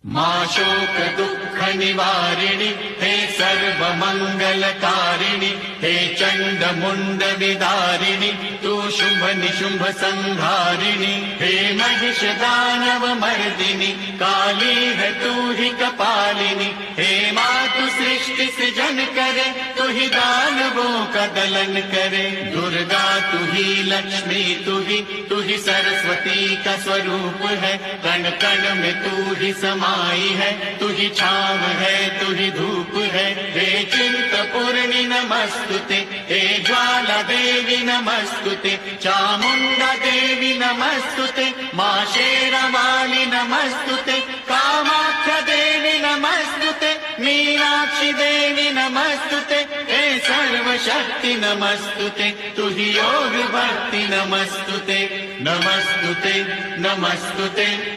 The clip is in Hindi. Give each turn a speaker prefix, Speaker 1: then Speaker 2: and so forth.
Speaker 1: मां शोक दुःख निवारिणि हे सर्व मंगलकारिणि हे चंड मुंड विदारिणि तू शुभ निशुंभ संहारिणि हे महिष दानव मर्दिनि काली है तू ही कपालिनी हे मातु सृष्टि सृजन करे तू ही दानवों का दलन करे दुर्गा तू ही लक्ष्मी तू ही सरस्वती का स्वरूप है कण कण में तू ही समाई है तू ही छाव है तू ही धूप है हे चिंतपूर्णि नमस्तुते हे ज्वाला देवी नमस्तुते चामुंडा देवी नमस्तुते मां शेरावाली नमस्तुते कामाख्या देवी नमस्तुते मीनाक्षी देवी नमस्तुते हे सर्वशक्ति नमस्तुते तू ही योग भक्ति नमस्तुते नमस्तुते नमस्तुते